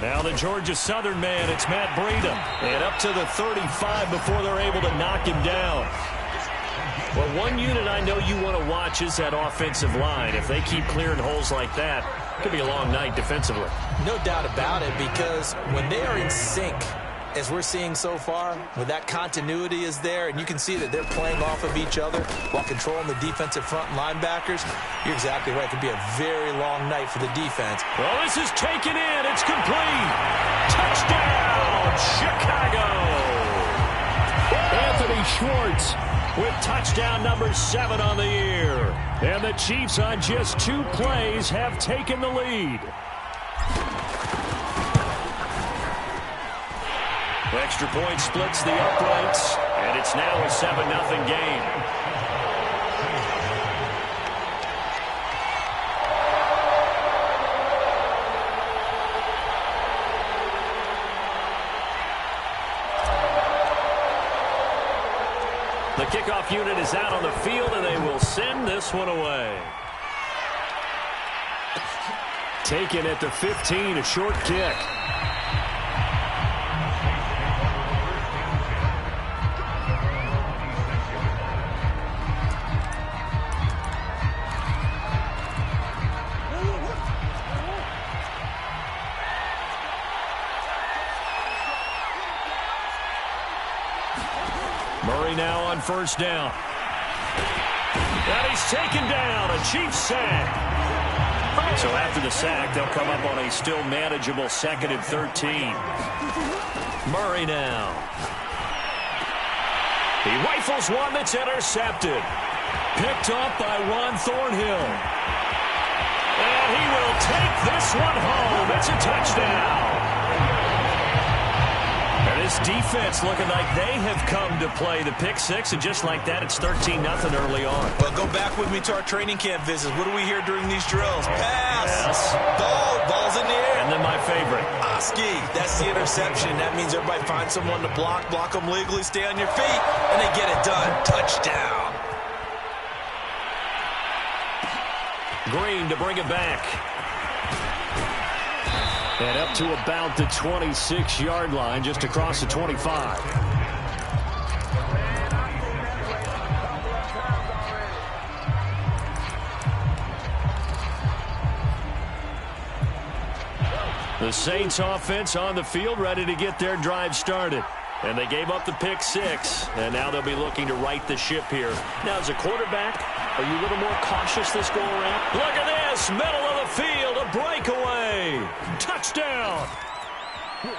Now the Georgia Southern man, it's Matt Breida. And up to the 35 before they're able to knock him down. Well, one unit I know you want to watch is that offensive line. If they keep clearing holes like that, it could be a long night defensively. No doubt about it, because when they are in sync, as we're seeing so far, when that continuity is there, and you can see that they're playing off of each other while controlling the defensive front linebackers, you're exactly right. It could be a very long night for the defense. Well, this is taken in. It's complete. Touchdown, Chicago. Anthony Schwartz with touchdown number 7 on the year. And the Chiefs on just 2 plays have taken the lead. Extra point splits the uprights, and it's now a 7-0 game. The kickoff unit is out on the field, and they will send this one away. Taken at the 15, a short kick. Murray now on first down. And he's taken down, a Chiefs sack. So after the sack, they'll come up on a still manageable 2nd and 13. Murray now. He rifles one that's intercepted. Picked up by Juan Thornhill. And he will take this one home. It's a touchdown. And this defense looking like they have come to play the pick six, and just like that, it's 13-0 early on. Well, go back with me to our training camp visits. What do we hear during these drills? Pass. Yes. Ball's in the air. And then my favorite. Oski, that's the interception. That means everybody finds someone to block them legally, stay on your feet, and they get it done. Touchdown. Green to bring it back. And up to about the 26-yard line, just across the 25. The Saints offense on the field, ready to get their drive started. And they gave up the pick six, and now they'll be looking to right the ship here. Now, as a quarterback, are you a little more cautious this go-around? Look at this, middle of the field, a breakaway. Touchdown.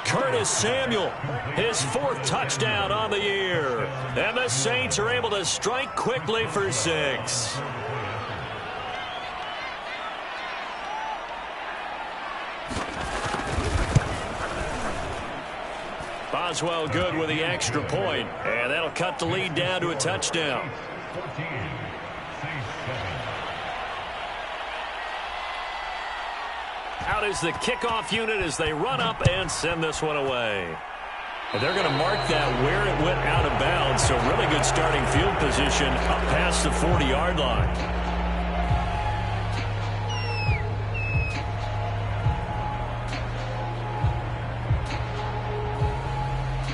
Curtis Samuel, his 4th touchdown on the year. And the Saints are able to strike quickly for 6. Boswell good with the extra point, and that'll cut the lead down to a touchdown. Out is the kickoff unit as they run up and send this one away. And they're going to mark that where it went out of bounds, so really good starting field position up past the 40-yard line.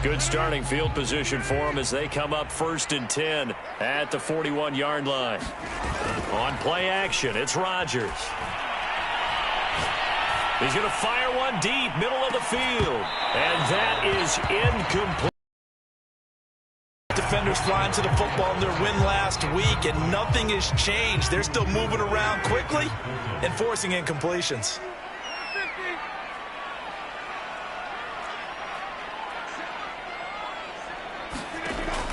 Good starting field position for them as they come up 1st and 10 at the 41-yard line. On play action, it's Rodgers. He's going to fire one deep, middle of the field. And that is incomplete. Defenders flying to the football in their win last week, and nothing has changed. They're still moving around quickly and forcing incompletions.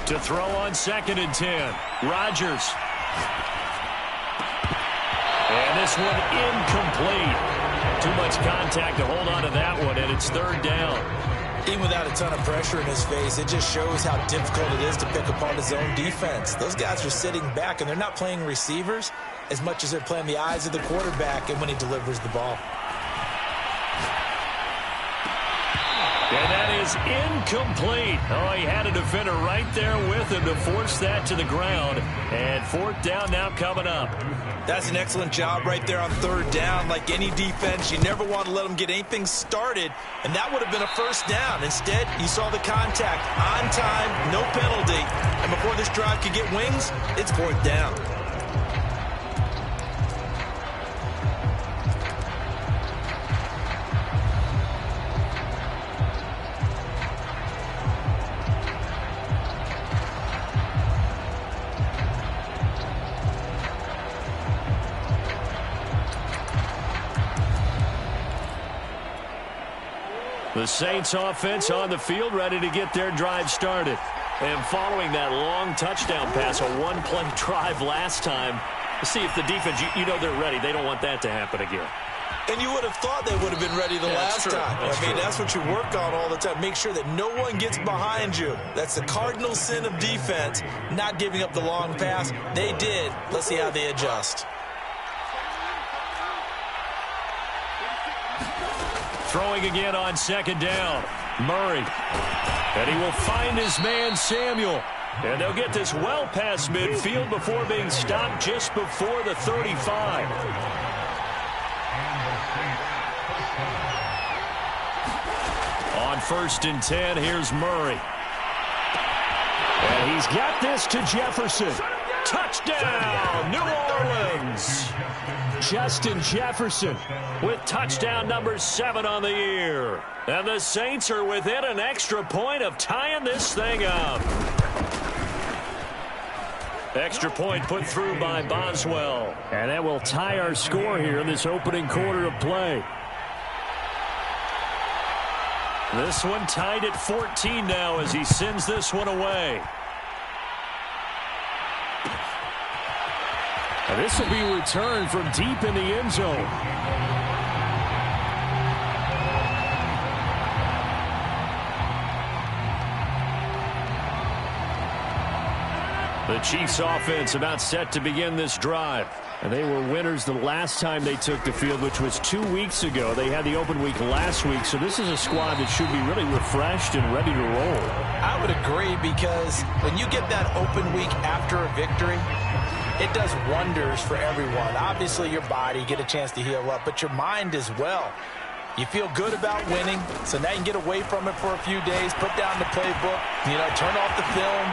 To throw on 2nd and 10. Rodgers. And this one incomplete. Too much contact to hold on to that one, and it's 3rd down. Even without a ton of pressure in his face, it just shows how difficult it is to pick apart his own defense. Those guys are sitting back, and they're not playing receivers as much as they're playing the eyes of the quarterback and when he delivers the ball. And that is incomplete. Oh, he had a defender right there with him to force that to the ground. And 4th down now coming up. That's an excellent job right there on third down. Like any defense, you never want to let them get anything started, and that would have been a first down. Instead, you saw the contact on time, no penalty, and before this drive could get wings, it's fourth down. The Saints offense on the field, ready to get their drive started. And following that long touchdown pass, a one-play drive last time, see if the defense, you know they're ready. They don't want that to happen again. And you would have thought they would have been ready the last time. That's what you work on all the time. Make sure that no one gets behind you. That's the cardinal sin of defense, not giving up the long pass. They did. Let's see how they adjust. Throwing again on second down. Murray. And he will find his man Samuel. And they'll get this well past midfield before being stopped just before the 35. On 1st and 10, here's Murray. And he's got this to Jefferson. Touchdown, New Orleans. Justin Jefferson with touchdown number 7 on the year. And the Saints are within an extra point of tying this thing up. Extra point put through by Boswell. And that will tie our score here in this opening quarter of play. This one tied at 14 now as he sends this one away. And this will be returned from deep in the end zone. The Chiefs offense about set to begin this drive. And they were winners the last time they took the field, which was 2 weeks ago. They had the open week last week, so this is a squad that should be really refreshed and ready to roll. I would agree, because when you get that open week after a victory, it does wonders for everyone. Obviously, your body, get a chance to heal up, but your mind as well. You feel good about winning, so now you can get away from it for a few days, put down the playbook, turn off the film,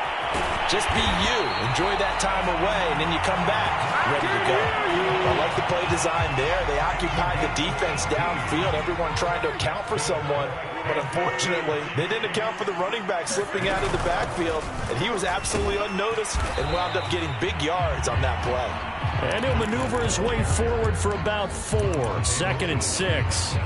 just be you. Enjoy that time away, and then you come back ready to go. I like the play design there. They occupied the defense downfield, everyone trying to account for someone. But unfortunately, they didn't account for the running back slipping out of the backfield, and he was absolutely unnoticed and wound up getting big yards on that play. And he'll maneuver his way forward for about 4. 2nd and 6.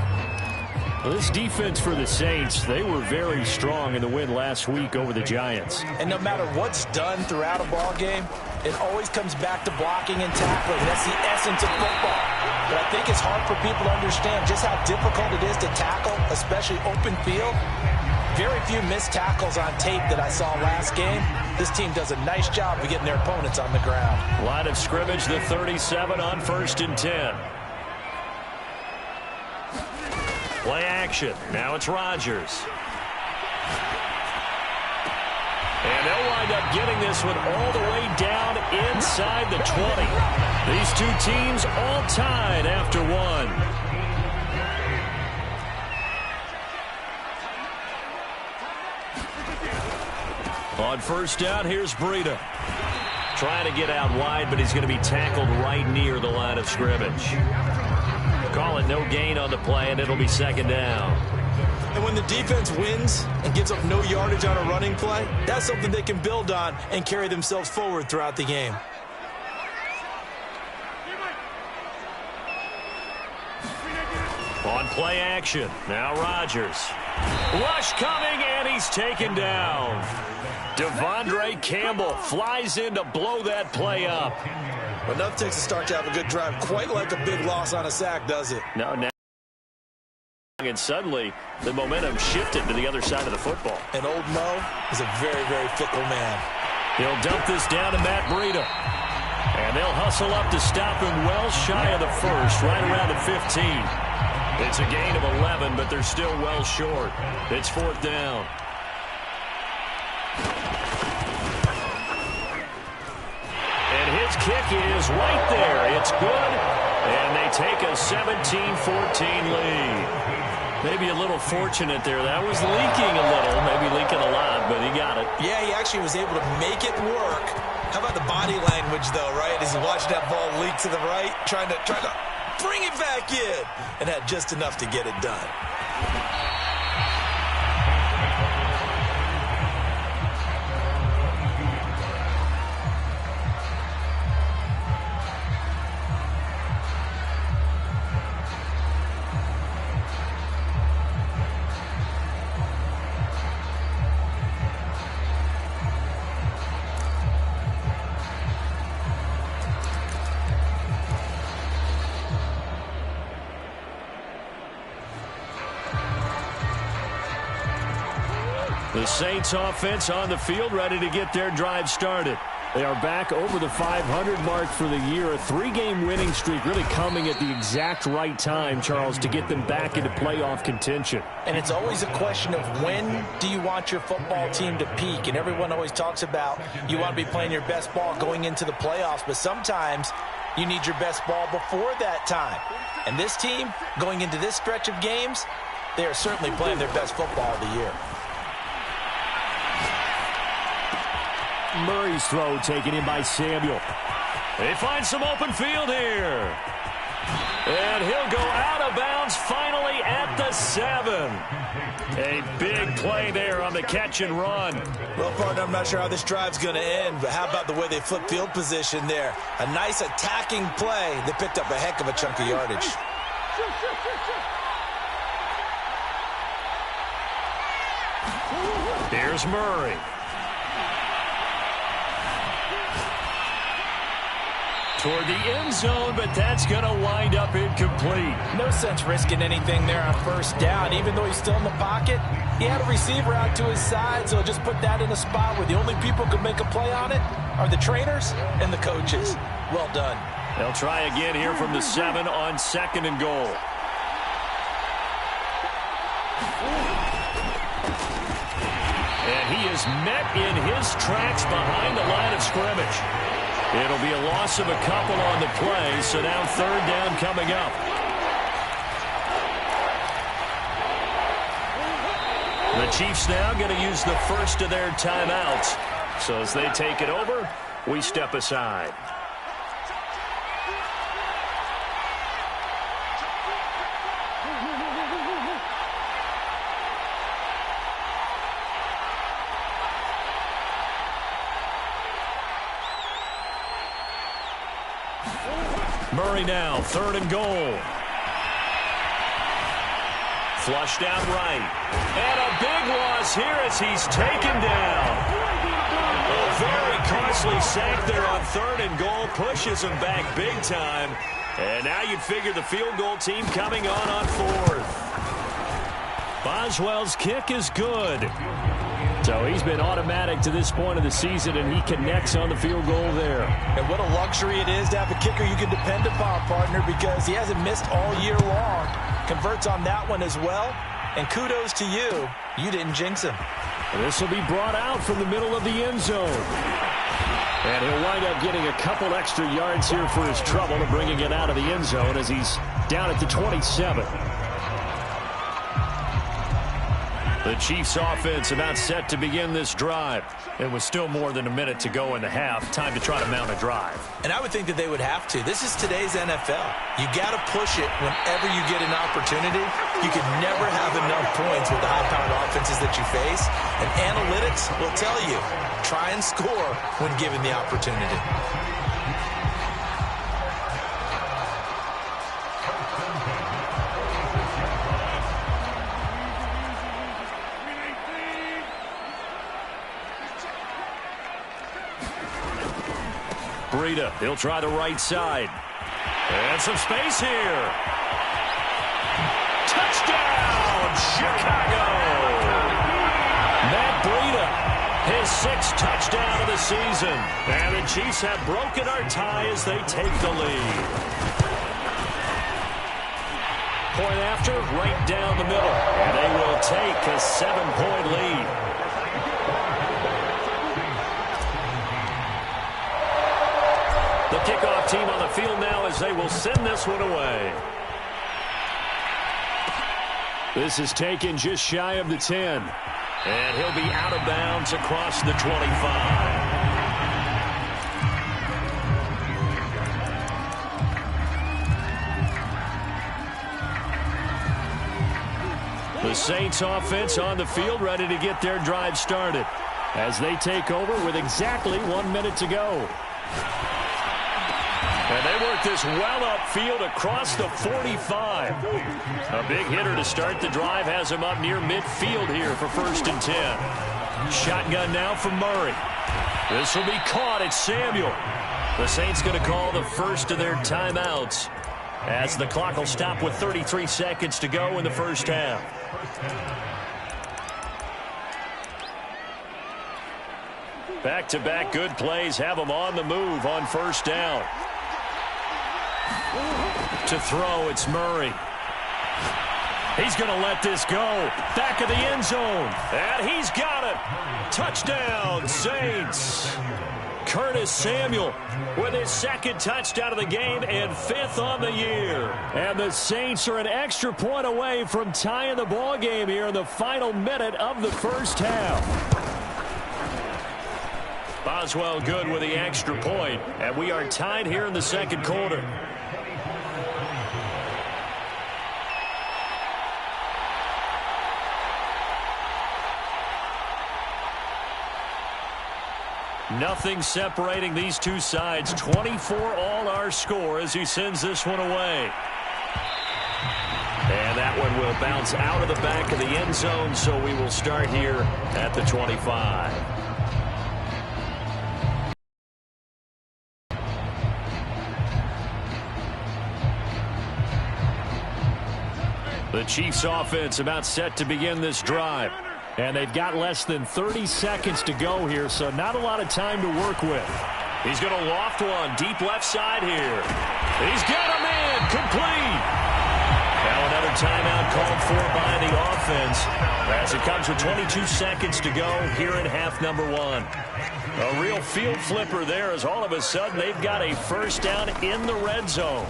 Well, this defense for the Saints, they were very strong in the win last week over the Giants. And no matter what's done throughout a ball game, it always comes back to blocking and tackling. That's the essence of football. But I think it's hard for people to understand just how difficult it is to tackle, especially open field. Very few missed tackles on tape that I saw last game. This team does a nice job of getting their opponents on the ground. Line of scrimmage, the 37 on 1st and 10. Play action. Now it's Rodgers. And they'll wind up getting this one all the way down inside the 20. These two teams all tied after one. On 1st down, here's Breida. Trying to get out wide, but he's going to be tackled right near the line of scrimmage. Call it no gain on the play, and it'll be 2nd down. And when the defense wins and gives up no yardage on a running play, that's something they can build on and carry themselves forward throughout the game. On play action, now Rodgers. Rush coming, and he's taken down. Devondre Campbell flies in to blow that play up. Enough takes a start to have a good drive. Quite like a big loss on a sack, does it? No, now. And suddenly, the momentum shifted to the other side of the football. And old Mo is a very, very fickle man. He'll dump this down to Matt Breida. And they'll hustle up to stop him well shy of the first, right around the 15. It's a gain of 11, but they're still well short. It's 4th down. And his kick is right there. It's good, and they take a 17-14 lead. Maybe a little fortunate there. That was leaking a little, maybe leaking a lot, but he got it. Yeah, he actually was able to make it work. How about the body language, though, right? As he watched that ball leak to the right, trying to bring it back in, and had just enough to get it done. The Saints offense on the field, ready to get their drive started. They are back over the 500 mark for the year. A 3-game winning streak really coming at the exact right time, Charles, to get them back into playoff contention. And it's always a question of when do you want your football team to peak? And everyone always talks about you want to be playing your best ball going into the playoffs, but sometimes you need your best ball before that time. And this team, going into this stretch of games, they are certainly playing their best football of the year. Murray's throw taken in by Samuel. They find some open field here. And he'll go out of bounds finally at the 7. A big play there on the catch and run. Well, partner, I'm not sure how this drive's going to end, but how about the way they flip field position there? A nice attacking play. They picked up a heck of a chunk of yardage. Here's Murray. Toward the end zone, but that's going to wind up incomplete. No sense risking anything there on first down. Even though he's still in the pocket, he had a receiver out to his side, so just put that in a spot where the only people who can make a play on it are the trainers and the coaches. Well done. They'll try again here from the 7 on 2nd and goal. And he is met in his tracks behind the line of scrimmage. It'll be a loss of a couple on the play, so now 3rd down coming up. The Chiefs now going to use the first of their timeouts. So as they take it over, we step aside. Murray now, 3rd and goal. Flushed out right. And a big loss here as he's taken down. A very costly sack there on 3rd and goal. Pushes him back big time. And now you'd figure the field goal team coming on 4th. Boswell's kick is good. So he's been automatic to this point of the season, and he connects on the field goal there. And what a luxury it is to have a kicker you can depend upon, partner, because he hasn't missed all year long. Converts on that one as well. And kudos to you. You didn't jinx him. This will be brought out from the middle of the end zone. And he'll wind up getting a couple extra yards here for his trouble to bringing it out of the end zone as he's down at the 27. The Chiefs offense about set to begin this drive. It was still more than a minute to go in the half. Time to try to mount a drive. And I would think that they would have to. This is today's NFL. You got to push it whenever you get an opportunity. You can never have enough points with the high-powered offenses that you face. And analytics will tell you, try and score when given the opportunity. Breida, he'll try the right side. And some space here. Touchdown, Chicago! Matt Breida, his 6th touchdown of the season. And the Chiefs have broken our tie as they take the lead. Point after, right down the middle. And they will take a 7-point lead. The the field now as they will send this one away. This is taken just shy of the 10. And he'll be out of bounds across the 25. The Saints offense on the field ready to get their drive started as they take over with exactly 1 minute to go. And they work this well upfield across the 45. A big hitter to start the drive has him up near midfield here for 1st and 10. Shotgun now from Murray. This will be caught. It's Samuel. The Saints going to call the first of their timeouts as the clock will stop with 33 seconds to go in the first half. Back-to-back good plays have them on the move on 1st down. To throw, it's Murray. He's going to let this go. Back of the end zone. And he's got it. Touchdown, Saints. Curtis Samuel with his 2nd touchdown of the game and 5th on the year. And the Saints are an extra point away from tying the ball game here in the final minute of the first half. Boswell good with the extra point, and we are tied here in the 2nd quarter. Nothing separating these two sides. 24 all our score as he sends this one away. And that one will bounce out of the back of the end zone, so we will start here at the 25. The Chiefs offense about set to begin this drive. And they've got less than 30 seconds to go here, so not a lot of time to work with. He's going to loft one deep left side here. He's got him in. Complete. Now another timeout called for by the offense as it comes with 22 seconds to go here in half number 1. A real field flipper there as all of a sudden they've got a 1st down in the red zone.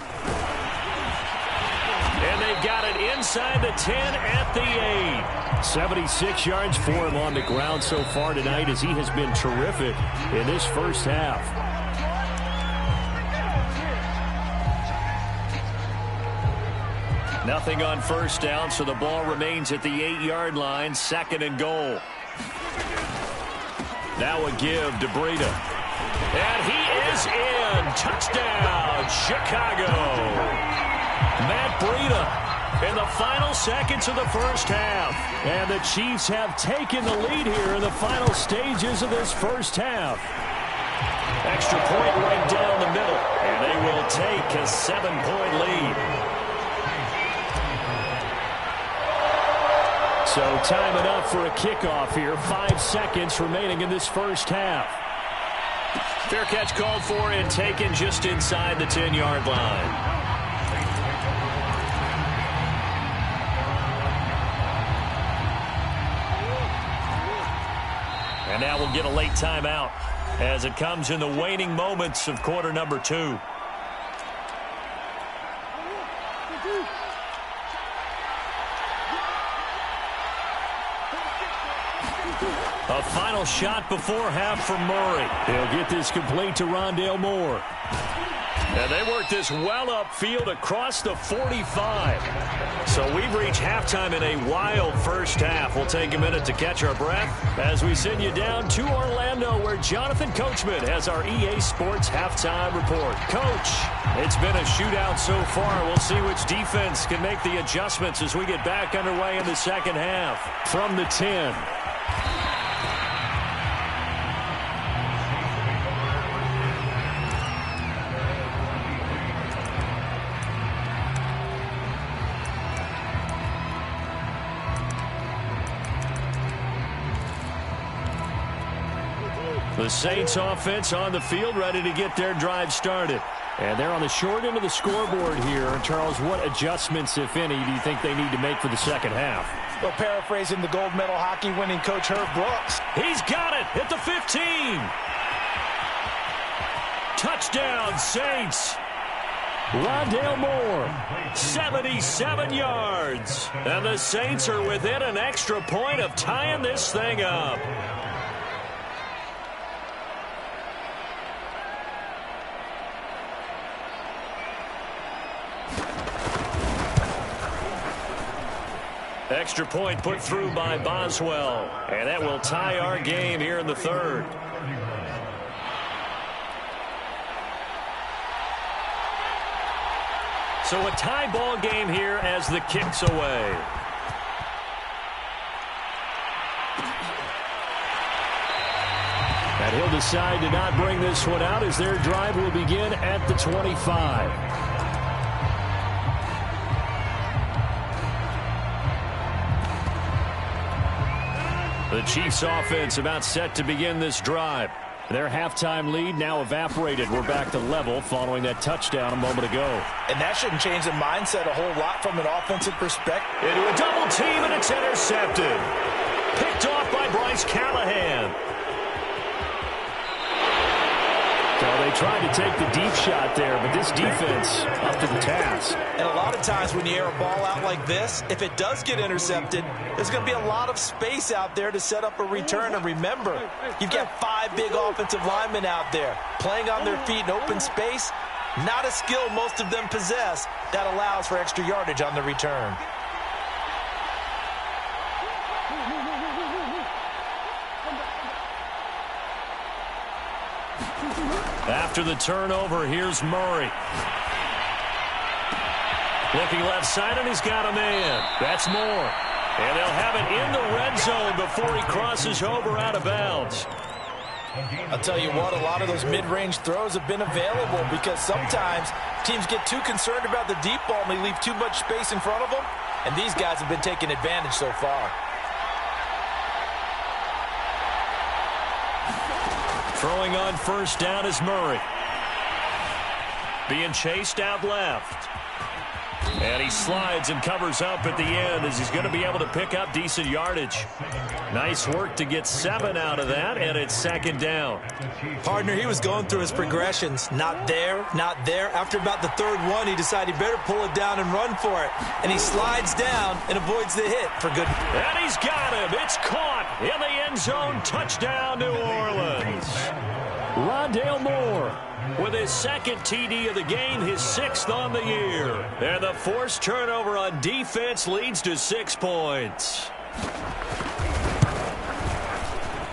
And they've got it inside the 10 at the 8. 76 yards for him on the ground so far tonight as he has been terrific in this first half. Nothing on 1st down, so the ball remains at the 8-yard line, 2nd and goal. Now a give to Breida. And he is in. Touchdown, Chicago. Matt Breida in the final seconds of the first half. And the Chiefs have taken the lead here in the final stages of this first half. Extra point right down the middle. And they will take a 7-point lead. So time enough for a kickoff here. 5 seconds remaining in this first half. Fair catch called for and taken just inside the 10-yard line. And now we'll get a late timeout as it comes in the waning moments of quarter number 2. A final shot before half from Murray. He'll get this complete to Rondale Moore. And they work this well upfield across the 45. So we've reached halftime in a wild first half. We'll take a minute to catch our breath as we send you down to Orlando where Jonathan Coachman has our EA Sports halftime report. Coach, it's been a shootout so far. We'll see which defense can make the adjustments as we get back underway in the second half. From the 10. The Saints offense on the field ready to get their drive started. And they're on the short end of the scoreboard here. Charles, what adjustments, if any, do you think they need to make for the second half? Well, paraphrasing the gold medal hockey winning coach Herb Brooks. He's got it at the 15. Touchdown, Saints. Rondale Moore, 77 yards. And the Saints are within an extra point of tying this thing up. Extra point put through by Boswell. And that will tie our game here in the third. So a tie ball game here as the kick's away. And he'll decide to not bring this one out as their drive will begin at the 25. The Chiefs offense about set to begin this drive. Their halftime lead now evaporated. We're back to level following that touchdown a moment ago. And that shouldn't change the mindset a whole lot from an offensive perspective. Into a double team, and it's intercepted. Picked off by Bryce Callahan. So they tried to take the deep shot there, but this defense up to the task. And a lot of times when you air a ball out like this, if it does get intercepted, there's going to be a lot of space out there to set up a return. And remember, you've got 5 big offensive linemen out there playing on their feet in open space. Not a skill most of them possess that allows for extra yardage on the return. After the turnover, here's Murray. Looking left side, and he's got a man. That's Moore. And they'll have it in the red zone before he crosses over out of bounds. I'll tell you what, a lot of those mid-range throws have been available because sometimes teams get too concerned about the deep ball and they leave too much space in front of them. And these guys have been taking advantage so far. Throwing on first down is Murray. Being chased out left. And he slides and covers up at the end as he's going to be able to pick up decent yardage. Nice work to get 7 out of that, and it's second down. Partner, he was going through his progressions. Not there, not there. After about the third one, he decided he better pull it down and run for it. And he slides down and avoids the hit for good. And he's got him. It's caught in the end zone. Touchdown, New Orleans. Rondale Moore with his second TD of the game, his 6th on the year. And the forced turnover on defense leads to 6 points.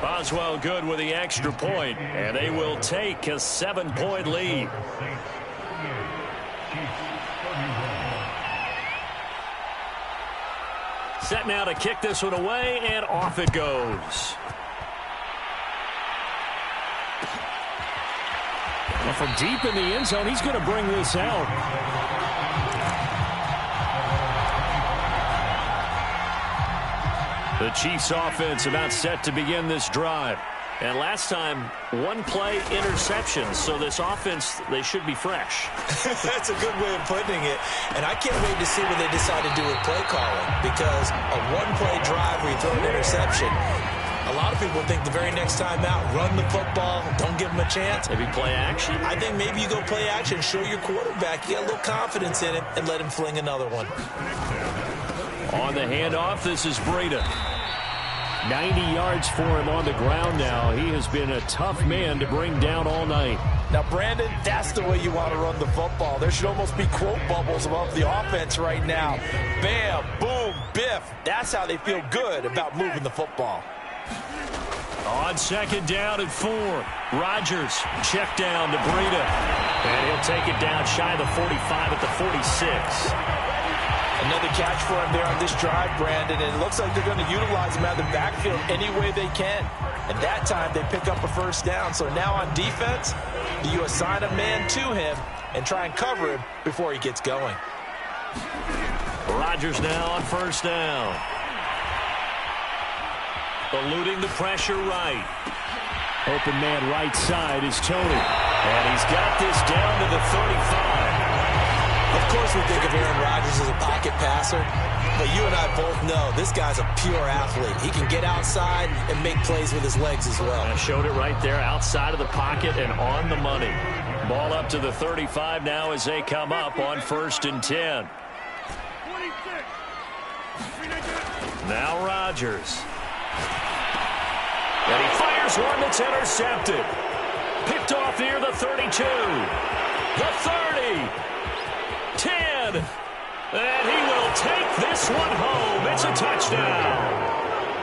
Boswell good with the extra point, and they will take a 7-point lead. Set now to kick this one away, and off it goes. Well, from deep in the end zone, he's going to bring this out. The Chiefs offense about set to begin this drive. And last time, 1-play interceptions. So this offense, they should be fresh. That's a good way of putting it. And I can't wait to see what they decide to do with play calling. Because a 1-play drive where you throw an interception, a lot of people think the very next time out, run the football, don't give them a chance. Maybe play action. I think maybe you go play action, show your quarterback, you get a little confidence in it, and let him fling another one. On the handoff, this is Breida. 90 yards for him on the ground now. He has been a tough man to bring down all night. Now, Brandon, that's the way you want to run the football. There should almost be quote bubbles above the offense right now. Bam, boom, biff. That's how they feel good about moving the football. On second down and 4. Rodgers check down to Breida. And he'll take it down shy of the 45 at the 46. Another catch for him there on this drive, Brandon. And it looks like they're going to utilize him out of the backfield any way they can. And that time they pick up a first down. So now on defense, do you assign a man to him and try and cover him before he gets going? Rodgers now on first down. Eluding the pressure right. Open man right side is Tony. And he's got this down to the 35. Of course we think of Aaron Rodgers as a pocket passer, but you and I both know this guy's a pure athlete. He can get outside and make plays with his legs as well. I showed it right there, outside of the pocket and on the money. Ball up to the 35 now as they come up on 1st and 10. Now Rodgers. And he fires one that's intercepted. Picked off near the 32. The 30. 10. And he will take this one home. It's a touchdown.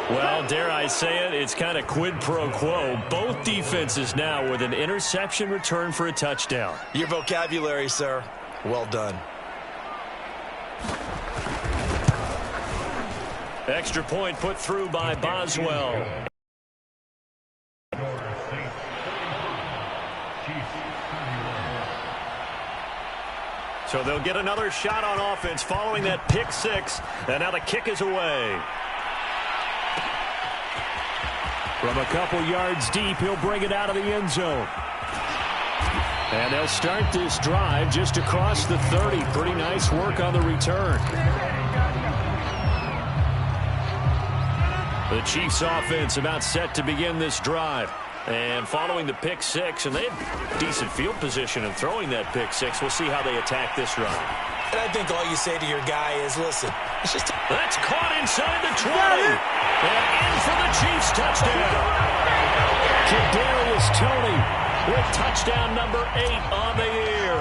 Well, dare I say it, it's kind of quid pro quo. Both defenses now with an interception return for a touchdown. Your vocabulary, sir. Well done. Extra point put through by Boswell. So they'll get another shot on offense following that pick six. And now the kick is away. From a couple yards deep, he'll bring it out of the end zone. And they'll start this drive just across the 30. Pretty nice work on the return. The Chiefs offense about set to begin this drive. And following the pick six, and they had decent field position in throwing that pick six. We'll see how they attack this run. And I think all you say to your guy is, listen, it's just... That's caught inside the 20. And in for the Chiefs touchdown. Kadarius Toney with touchdown number 8 on the year.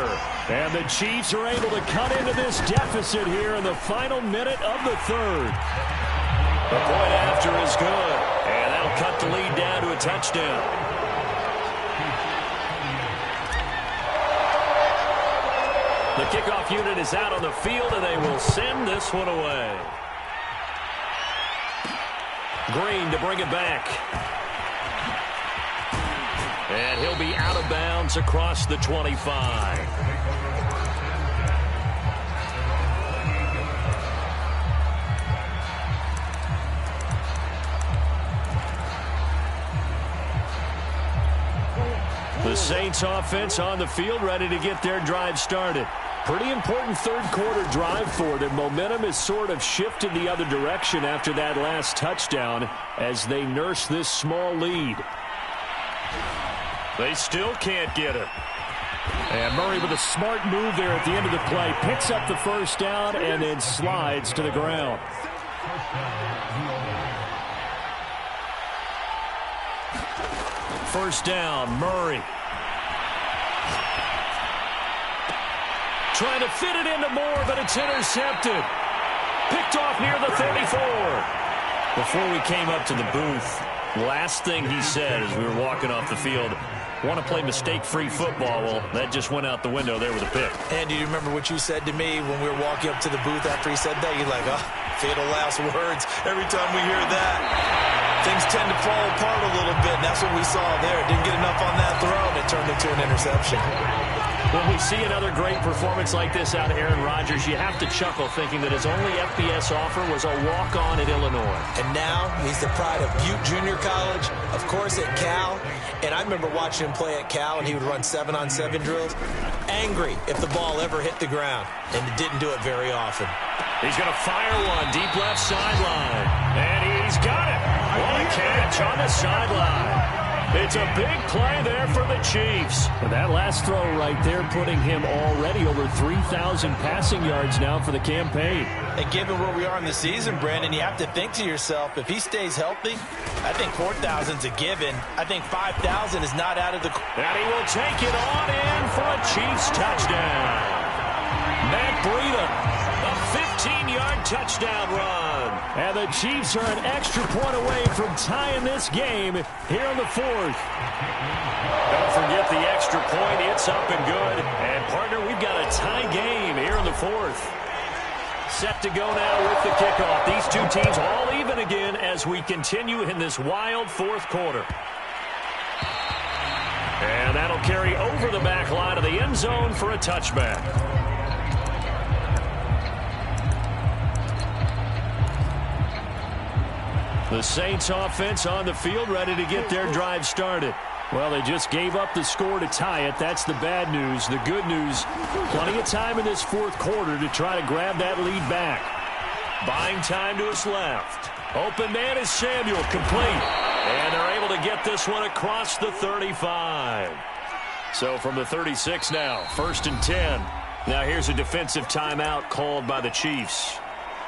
And the Chiefs are able to cut into this deficit here in the final minute of the third. The point after is good. And that'll cut the lead down to a touchdown. The kickoff unit is out on the field, and they will send this one away. Green to bring it back. And he'll be out of bounds across the 25. The Saints offense on the field, ready to get their drive started. Pretty important third quarter drive for them. Momentum has sort of shifted the other direction after that last touchdown as they nurse this small lead. They still can't get it. And Murray with a smart move there at the end of the play. Picks up the first down and then slides to the ground. First down, Murray. Trying to fit it into Moore, but it's intercepted. Picked off near the 34. Before we came up to the booth, last thing he said as we were walking off the field, want to play mistake-free football. Well, that just went out the window there with a pick. And do you remember what you said to me when we were walking up to the booth after he said that? You're like, oh, fatal last words. Every time we hear that, things tend to fall apart a little bit, and that's what we saw there. Didn't get enough on that throw, and it turned into an interception. When we see another great performance like this out of Aaron Rodgers, you have to chuckle thinking that his only FBS offer was a walk-on at Illinois. And now he's the pride of Butte Junior College, of course at Cal. And I remember watching him play at Cal, and he would run 7-on-7 drills. Angry if the ball ever hit the ground, and it didn't do it very often. He's going to fire one deep left sideline. And he's got it. What a catch on the sideline. It's a big play there for the Chiefs. And that last throw right there putting him already over 3,000 passing yards now for the campaign. And given where we are in the season, Brandon, you have to think to yourself, if he stays healthy, I think 4,000's a given. I think 5,000 is not out of the... And he will take it on in for a Chiefs touchdown. Matt Breida, a 15-yard touchdown run. And the Chiefs are an extra point away from tying this game here in the fourth. Don't forget the extra point. It's up and good. And, partner, we've got a tie game here in the fourth. Set to go now with the kickoff. These two teams all even again as we continue in this wild fourth quarter. And that'll carry over the back line of the end zone for a touchback. The Saints offense on the field, ready to get their drive started. Well, they just gave up the score to tie it. That's the bad news. The good news, plenty of time in this fourth quarter to try to grab that lead back. Buying time to his left. Open man is Samuel, complete. And they're able to get this one across the 35. So from the 36 now, 1st and 10. Now here's a defensive timeout called by the Chiefs.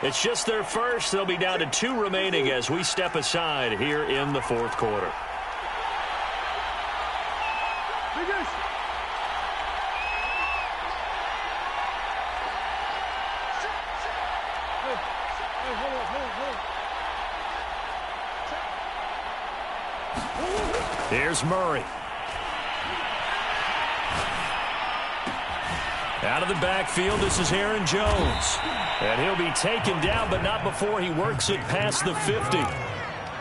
It's just their first. They'll be down to 2 remaining as we step aside here in the 4th quarter. Here's Murray. Out of the backfield, this is Aaron Jones. And he'll be taken down, but not before he works it past the 50.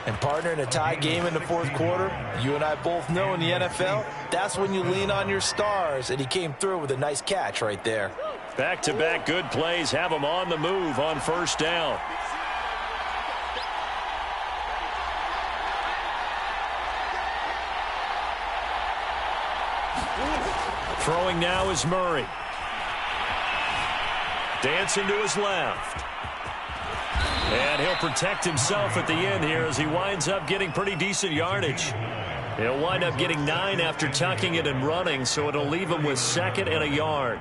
And partner, in a tie game in the 4th quarter, you and I both know in the NFL, that's when you lean on your stars. And he came through with a nice catch right there. Back-to-back good plays have him on the move on 1st down. Throwing now is Murray. Dancing to his left. And he'll protect himself at the end here as he winds up getting pretty decent yardage. He'll wind up getting 9 after tucking it and running, so it'll leave him with 2nd and a yard.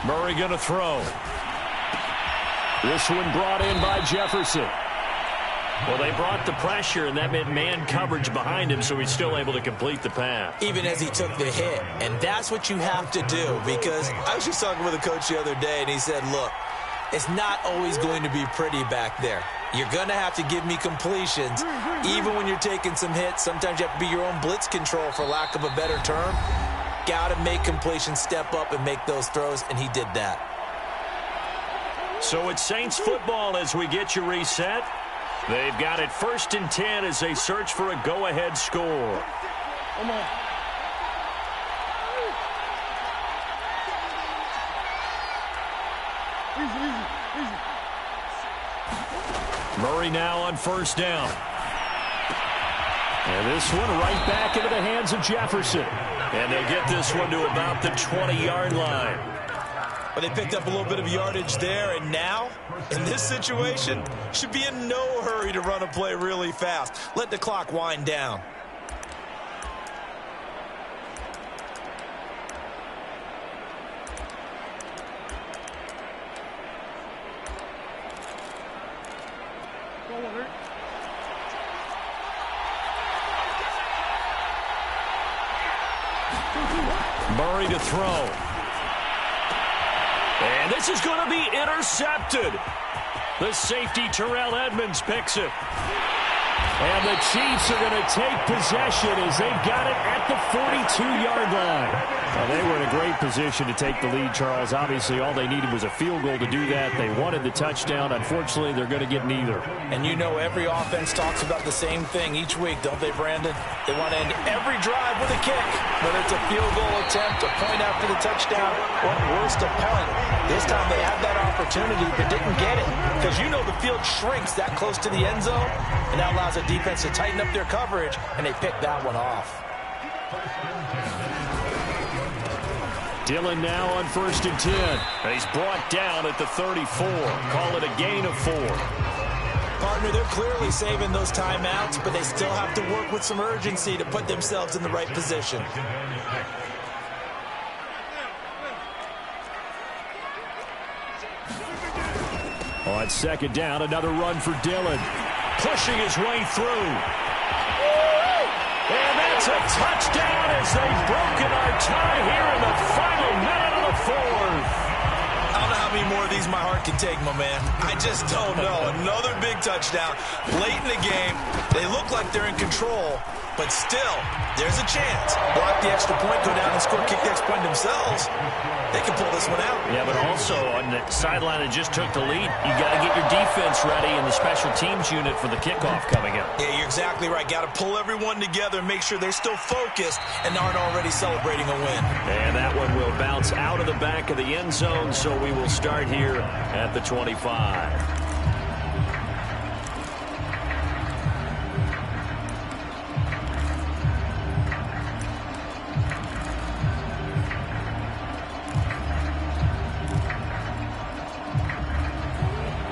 Murray going to throw. This one brought in by Jefferson. Well, they brought the pressure, and that meant man coverage behind him, so he's still able to complete the pass. Even as he took the hit. And that's what you have to do, because I was just talking with a coach the other day, and he said, look, it's not always going to be pretty back there. You're going to have to give me completions. Even when you're taking some hits, sometimes you have to be your own blitz control, for lack of a better term. Got to make completions, step up and make those throws, and he did that. So it's Saints football as we get you reset. They've got it 1st and 10 as they search for a go-ahead score. Come on. Murray now on 1st down. And this one right back into the hands of Jefferson. And they'll get this one to about the 20-yard line. But they picked up a little bit of yardage there, and now, in this situation, should be in no hurry to run a play really fast. Let the clock wind down. Murray to throw. And this is going to be intercepted. The safety, Terrell Edmonds, picks it. And the Chiefs are going to take possession as they've got it at the 42-yard line. Well, they were in a great position to take the lead, Charles. Obviously, all they needed was a field goal to do that. They wanted the touchdown. Unfortunately, they're going to get neither. And you know every offense talks about the same thing each week, don't they, Brandon? They want to end every drive with a kick, whether it's a field goal attempt, a point after the touchdown, or worst, a punt. This time they had that opportunity but didn't get it, because you know the field shrinks that close to the end zone, and that allows a defense to tighten up their coverage, and they picked that one off. Dillon now on 1st and 10. And he's brought down at the 34. Call it a gain of 4. Partner, they're clearly saving those timeouts, but they still have to work with some urgency to put themselves in the right position. On 2nd down, another run for Dillon. Pushing his way through. And that's a touchdown as they've broken our tie here in the final minute of the 4th. I don't know how many more of these my heart can take, my man. I just don't know. Another big touchdown late in the game. They look like they're in control, but still, there's a chance. Block the extra point, go down and score, kick the extra point themselves. They can pull this one out. Yeah, but also on the sideline that just took the lead, you got to get your defense ready in the special teams unit for the kickoff coming up. Yeah, you're exactly right. Got to pull everyone together and make sure they're still focused and aren't already celebrating a win. And that one will bounce out of the back of the end zone, so we will start here at the 25.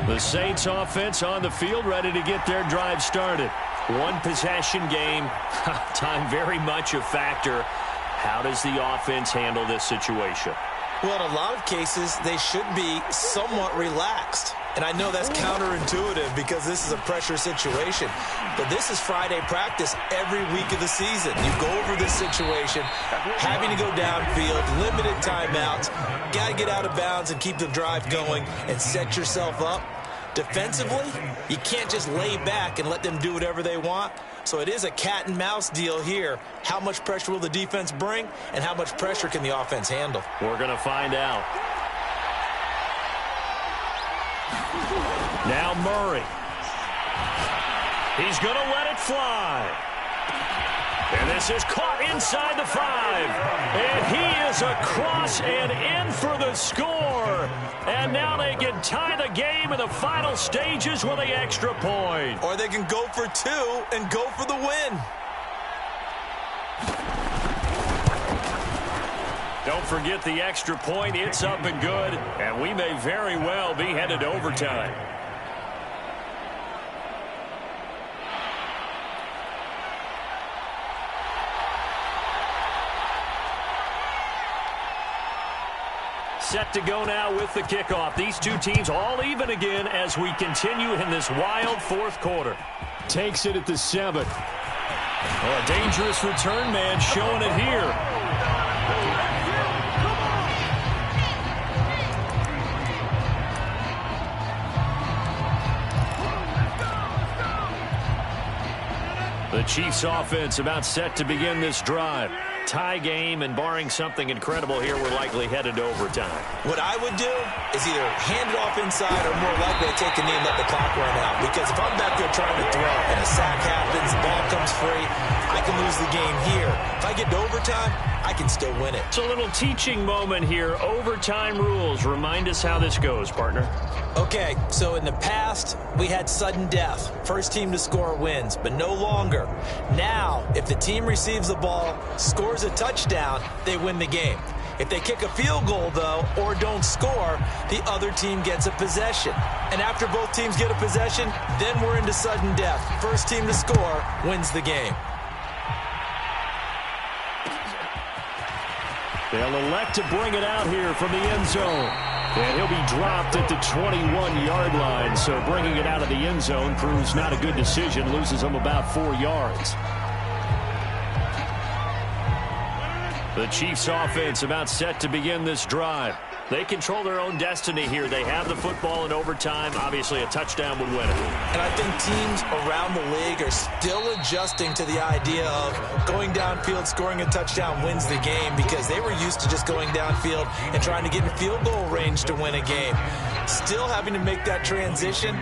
The Saints offense on the field, ready to get their drive started. One possession game. Time very much a factor. How does the offense handle this situation? Well, in a lot of cases, they should be somewhat relaxed. And I know that's counterintuitive because this is a pressure situation. But this is Friday practice every week of the season. You go over this situation, having to go downfield, limited timeouts, got to get out of bounds and keep the drive going and set yourself up. Defensively, you can't just lay back and let them do whatever they want. So it is a cat and mouse deal here. How much pressure will the defense bring, and how much pressure can the offense handle? We're going to find out. Now Murray. He's going to let it fly. And this is caught inside the 5. And he is across and in for the score. And now they can tie the game in the final stages with the extra point. Or they can go for 2 and go for the win. Don't forget the extra point. It's up and good. And we may very well be headed to overtime. Set to go now with the kickoff. These two teams all even again as we continue in this wild fourth quarter. Takes it at the 7. Oh, a dangerous return man showing it here. The Chiefs offense about set to begin this drive. Tie game, and barring something incredible here, we're likely headed to overtime. What I would do is either hand it off inside or more likely to take a knee and let the clock run out. Because if I'm back there trying to throw and a sack happens, the ball comes free, I can lose the game here. If I get to overtime, I can still win it. It's a little teaching moment here. Overtime rules. Remind us how this goes, partner. Okay, so in the past, we had sudden death. First team to score wins, but no longer. Now, if the team receives the ball, scores a touchdown, they win the game. If they kick a field goal, though, or don't score, the other team gets a possession. And after both teams get a possession, then we're into sudden death. First team to score wins the game. They'll elect to bring it out here from the end zone. And he'll be dropped at the 21-yard line. So bringing it out of the end zone proves not a good decision. Loses him about 4 yards. The Chiefs offense about set to begin this drive. They control their own destiny here. They have the football in overtime. Obviously, a touchdown would win it. And I think teams around the league are still adjusting to the idea of going downfield, scoring a touchdown wins the game, because they were used to just going downfield and trying to get in field goal range to win a game. Still having to make that transition.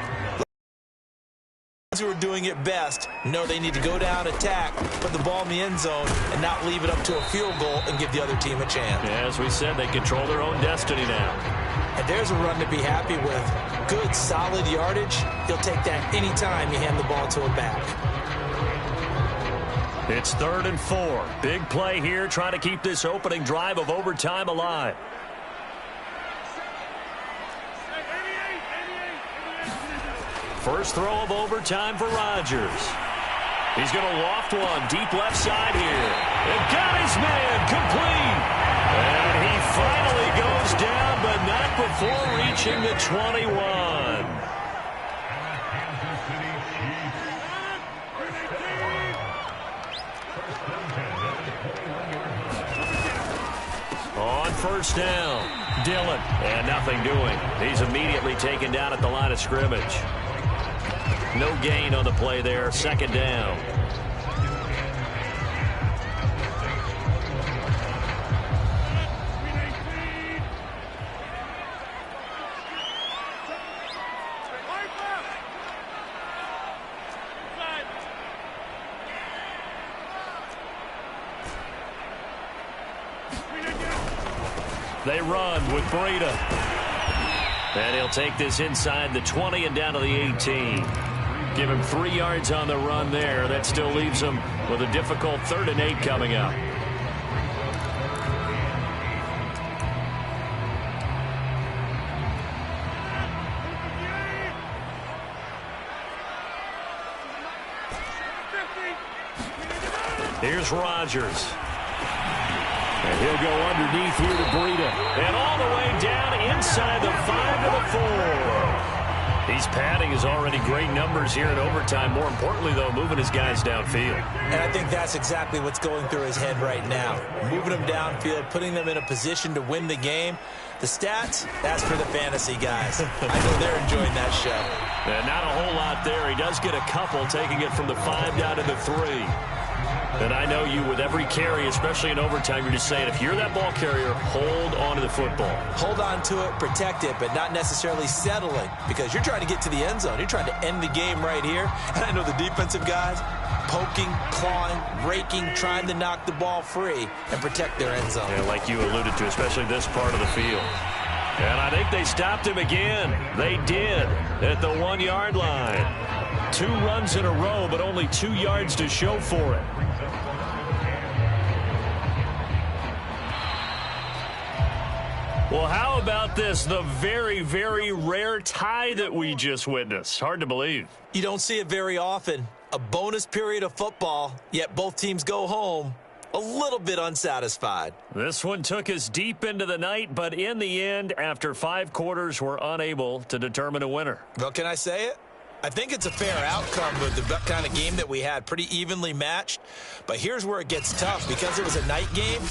Who are doing it best know they need to go down, attack, put the ball in the end zone, and not leave it up to a field goal and give the other team a chance. As we said, they control their own destiny now. And there's a run to be happy with. Good, solid yardage. You'll take that anytime you hand the ball to a back. It's 3rd and 4. Big play here, trying to keep this opening drive of overtime alive. First throw of overtime for Rodgers. He's going to loft one deep left side here. And got his man complete. And he finally goes down, but not before reaching the 21. On first down, Dillon. And nothing doing. He's immediately taken down at the line of scrimmage. No gain on the play there. 2nd down. They run with Breida. And he'll take this inside the 20 and down to the 18. Give him 3 yards on the run there. That still leaves him with a difficult 3rd and 8 coming up. Here's Rodgers. And he'll go underneath here to Breida. And all the way down inside the 5 to the 4. He's padding his already great numbers here in overtime. More importantly, though, moving his guys downfield. And I think that's exactly what's going through his head right now. Moving them downfield, putting them in a position to win the game. The stats, that's for the fantasy guys. I know they're enjoying that show. And not a whole lot there. He does get a couple, taking it from the 5 down to the 3. And I know you, with every carry, especially in overtime, you're just saying, if you're that ball carrier, hold on to the football. Hold on to it, protect it, but not necessarily settling, because you're trying to get to the end zone. You're trying to end the game right here. And I know the defensive guys, poking, clawing, raking, trying to knock the ball free and protect their end zone. Yeah, like you alluded to, especially this part of the field. And I think they stopped him again. They did at the 1-yard line. 2 runs in a row, but only 2 yards to show for it. Well, how about this? The very, very rare tie that we just witnessed. Hard to believe. You don't see it very often. A bonus period of football, yet both teams go home a little bit unsatisfied. This one took us deep into the night, but in the end, after 5 quarters, we're unable to determine a winner. Well, can I say it? I think it's a fair outcome with the kind of game that we had, pretty evenly matched. But here's where it gets tough. Because it was a night game,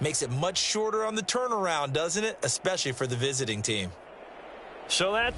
makes it much shorter on the turnaround, doesn't it? Especially for the visiting team. So that...